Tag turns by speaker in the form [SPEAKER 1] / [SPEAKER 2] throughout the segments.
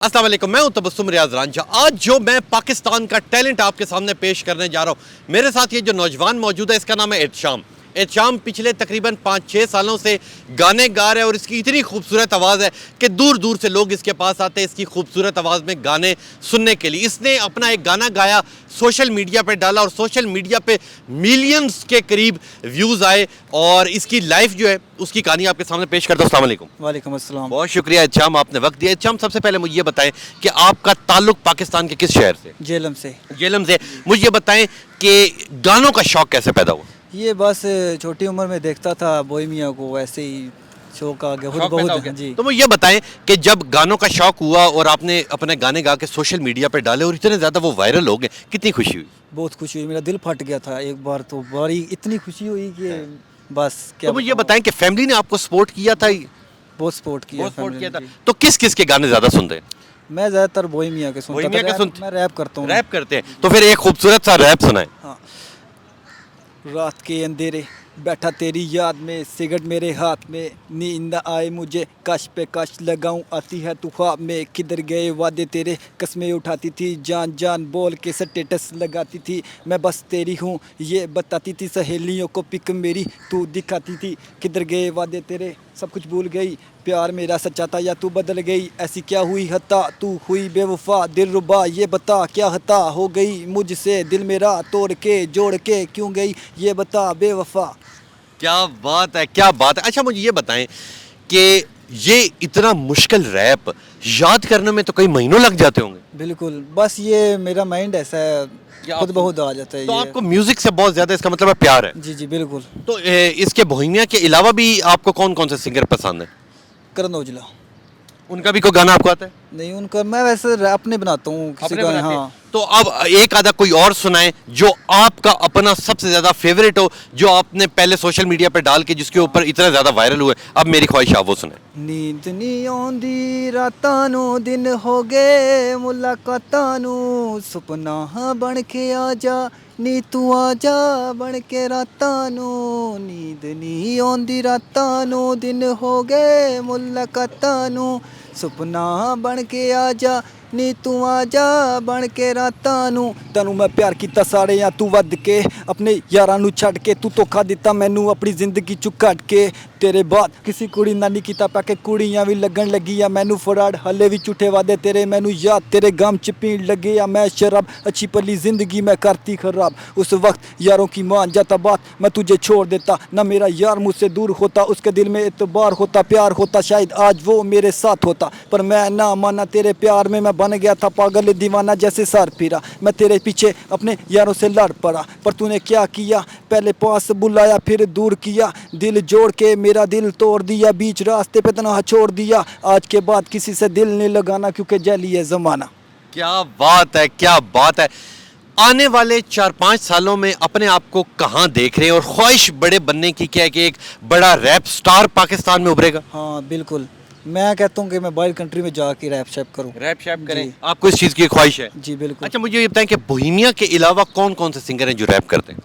[SPEAKER 1] अस्सलाम वालेकुम, मैं हूं तबस्सुम रियाज रांझा। आज जो मैं पाकिस्तान का टैलेंट आपके सामने पेश करने जा रहा हूं, मेरे साथ ये जो नौजवान मौजूद है इसका नाम है एहतशाम। एहतशाम पिछले तकरीबन 5-6 सालों से गाने गा रहे हैं और इसकी इतनी खूबसूरत आवाज़ है कि दूर दूर से लोग इसके पास आते हैं इसकी खूबसूरत आवाज़ में गाने सुनने के लिए। इसने अपना एक गाना गाया, सोशल मीडिया पे डाला और सोशल मीडिया पे मिलियंस के करीब व्यूज़ आए और इसकी लाइफ जो है उसकी कहानी आपके सामने पेश करता हूं। अस्सलाम वालेकुम।
[SPEAKER 2] वालेकुम अस्सलाम।
[SPEAKER 1] बहुत शुक्रिया एहतशाम, आपने वक्त दिया। एहतशाम, सबसे पहले मुझे ये बताएं कि आपका ताल्लुक पाकिस्तान के किस शहर से?
[SPEAKER 2] जेलम से।
[SPEAKER 1] जेलम से। मुझे ये बताएं कि गानों का शौक कैसे पैदा हुआ?
[SPEAKER 2] ये बस छोटी उम्र में देखता था बोहेमिया को, वैसे ही शौक आ गया।
[SPEAKER 1] शौक पैदा हो
[SPEAKER 2] बहुत
[SPEAKER 1] गया।
[SPEAKER 2] जी।
[SPEAKER 1] तो मुझे ये बताएं कि जब गानों का शौक हुआ और आपने अपने गाने गा के सोशल मीडिया पे डाले और इतने ज़्यादा वो वायरल हो गए, कितनी खुशी हुई?
[SPEAKER 2] बहुत खुशी हुई, मेरा दिल फट गया था एक बार, तो बड़ी इतनी खुशी हुई कि बस क्या
[SPEAKER 1] तो मुझे ये
[SPEAKER 2] बताऊं।
[SPEAKER 1] बताएं कि फैमिली ने आपको सपोर्ट किया था?
[SPEAKER 2] बहुत सपोर्ट किया
[SPEAKER 1] बहुत सपोर्ट
[SPEAKER 2] family
[SPEAKER 1] किया
[SPEAKER 2] ने,
[SPEAKER 1] था।
[SPEAKER 2] जी।
[SPEAKER 1] तो किस किस के गाने ज़्यादा सुनते हैं?
[SPEAKER 2] मैं ज़्यादातर बोहेमिया के सुनता
[SPEAKER 1] बोहेमिया के
[SPEAKER 2] था।
[SPEAKER 1] सुनते?
[SPEAKER 2] मैं रैप करता हूँ।
[SPEAKER 1] रैप करते हैं, तो फिर एक खूबसूरत सा रैप सुनाएं।
[SPEAKER 2] हाँ। रात के अंधेरे बैठा तेरी याद में, सिगरेट मेरे हाथ में, नींद आए मुझे, काश पे काश लगाऊं, आती है तू ख्वाब में, किधर गए वादे तेरे, कस्में उठाती थी, जान जान बोल के स्टेटस लगाती थी, मैं बस तेरी हूँ ये बताती थी, सहेलियों को पिक मेरी तू दिखाती थी, किधर गए वादे तेरे, सब कुछ भूल गई, प्यार मेरा सच्चा था या तू बदल गई, ऐसी क्या हुई हता, तू हुई बेवफा, दिल रुबा, ये बता क्या हता हो गई मुझसे, दिल मेरा तोड़ के जोड़ के क्यों गई, ये बता बेवफा।
[SPEAKER 1] क्या बात है, क्या बात है। अच्छा, मुझे ये बताएं कि ये इतना मुश्किल रैप याद करने में तो कई महीनों लग जाते होंगे।
[SPEAKER 2] बिल्कुल, बस ये मेरा माइंड ऐसा है,
[SPEAKER 1] कि
[SPEAKER 2] खुद
[SPEAKER 1] आप-
[SPEAKER 2] बहुत आ जाता है
[SPEAKER 1] तो
[SPEAKER 2] ये।
[SPEAKER 1] आपको म्यूजिक से बहुत ज्यादा, इसका मतलब है, प्यार है।
[SPEAKER 2] जी जी बिल्कुल।
[SPEAKER 1] तो इसके बोहेमिया के अलावा भी आपको कौन कौन से सिंगर पसंद है?
[SPEAKER 2] करण औजला।
[SPEAKER 1] उनका भी कोई गाना आपको आता है?
[SPEAKER 2] नहीं, उनका मैं वैसे रैप नहीं बनाता हूँ किसी
[SPEAKER 1] अपने
[SPEAKER 2] का।
[SPEAKER 1] बनाते हैं?
[SPEAKER 2] हाँ।
[SPEAKER 1] तो अब एक आधा कोई और सुनाए जो आपका अपना सबसे ज्यादा फेवरेट हो, जो आपने पहले सोशल मीडिया पे डाल के जिसके ऊपर इतना ज्यादा वायरल हुए, अब मेरी ख्वाहिश आप वो सुने।
[SPEAKER 2] नींद नहीं आउंदी रातां नूं, दिन हो गए मुलाकातां नूं, सुपना बन के आ जा नी तू आ जा बन के रातां नूं, नींद नहीं आउंदी रातां नूं, दिन हो गए मुलाकातां नूं, सुपना बन के आ जा नी तू आ जा बन के रातां नूं, तैनूं मैं प्यार कीता सारे या तू वध के, अपने यारां नूं छड्ड के, तू धोखा दिता मैनू अपनी जिंदगी चों कट के, तेरे बाद किसी कुड़ी नाल नहीं कीता पा के, कुड़ियां भी लगन लगी आ मैनू फराड, हले भी झूठे वादे तेरे मैनू याद, तेरे गम च पीण लगे आ मैं शराब, अच्छी पली जिंदगी मैं करती खराब, उस वक्त यारों की मान जाता बात, मैं तुझे छोड़ देता, ना मेरा यार मुझसे दूर होता, उसके दिल में एतबार होता, प्यार होता, शायद आज वो मेरे साथ होता, पर मैं ना माना तेरे प्यार में, मैं बन गया था पागल दीवाना जैसे सर फिरा, मैं तेरे पीछे अपने यारों से लड़ पड़ा, पर तूने क्या किया, पहले पास बुलाया फिर दूर किया, दिल जोड़ के मेरा दिल तोड़ दिया, बीच रास्ते पे तन्हा छोड़ दिया, आज के बाद किसी से दिल नहीं लगाना क्योंकि जैली है ज़माना।
[SPEAKER 1] क्या बात है, क्या बात है। आने वाले 4-5 सालों में अपने आप को कहाँ देख रहे हैं और ख्वाहिश बड़े बनने की क्या है कि एक बड़ा रैप स्टार पाकिस्तान में उभरेगा?
[SPEAKER 2] हाँ बिल्कुल, मैं कहता हूँ कि मैं बाहर कंट्री में जाके रैप शैप करूँ।
[SPEAKER 1] रैप शैप करें,
[SPEAKER 2] जी।
[SPEAKER 1] आपको इस चीज़ की ख्वाहिश है?
[SPEAKER 2] जी बिल्कुल।
[SPEAKER 1] अच्छा, मुझे ये बताएं कि बोहेमिया के अलावा कौन कौन से सिंगर हैं जो रैप करते हैं?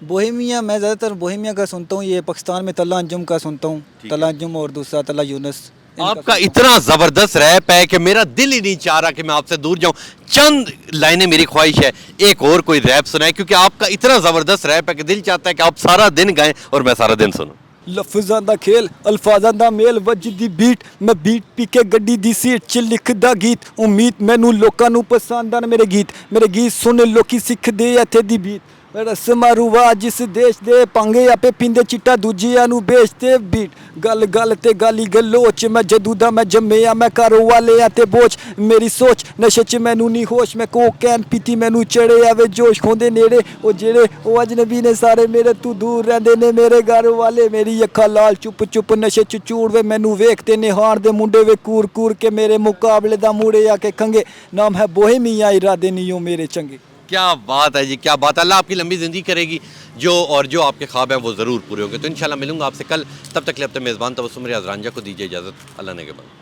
[SPEAKER 2] बोहेमिया मैं ज़्यादातर बोहेमिया का सुनता हूँ, ये पाकिस्तान में तल्ला अंजुम का सुनता हूँ,
[SPEAKER 1] ठीक है।
[SPEAKER 2] तल्ला अंजुम और दूसरा तल्ला यूनुस। इनका
[SPEAKER 1] आपका
[SPEAKER 2] सुनता
[SPEAKER 1] इतना जबरदस्त रैप है कि मेरा दिल ही नहीं चाह रहा कि मैं आपसे दूर जाऊं। चंद लाइनें मेरी ख्वाहिश है, एक और कोई रैप सुनाए, क्योंकि आपका इतना जबरदस्त रैप है कि दिल चाहता है कि आप सारा दिन गाएं और मैं सारा दिन सुनूं।
[SPEAKER 2] लफ्ज़ां दा खेल अल्फाਜ਼ਾं दा मेल, वजदी बीट मैं बीट पी के गड्डी दी सीट च लिखदा गीत, उम्मीद मैनू लोकां नू पसंद आन मेरे गीत सुन लोकी सिखदे इत्थे दी बीट, रस्मां रुवाज जिस देश दे पांगे आपे पींदे चिट्टा दूजियां नू बेचदे बीट, गल गल ते गाली गलोच मैं जदू दा मैं जम्मेआ, मैं घर वाले आ ते बोझ मेरी सोच, नशे च मैनू नहीं होश, मैं कोकैन पीती मैनू चढ़े आवे जोश, खोंदे नेड़े ओ जेड़े ओ अजनबी ने सारे मेरे तू दूर रहंदे ने, मेरे घर वाले मेरी अक्खां लाल चुप चुप नशे च चूड़ वे मैनू वेखते ने हार दे मुंडे वे कूर कूर के, मेरे मुकाबले दा मुड़े आके खंगे, नाम है बोहेमिया इरादे नहीं हो मेरे चंगे।
[SPEAKER 1] क्या बात है जी, क्या बात है। अल्लाह आपकी लंबी ज़िंदगी करेगी, जो आपके ख्वाब हैं वो ज़रूर पूरे होंगे। तो इंशाल्लाह मिलूंगा आपसे कल, तब तक के लिए अपने मेज़बान तबस्सुम रियाज रांझा को दीजिए इजाज़त। अल्लाह ने के बाद।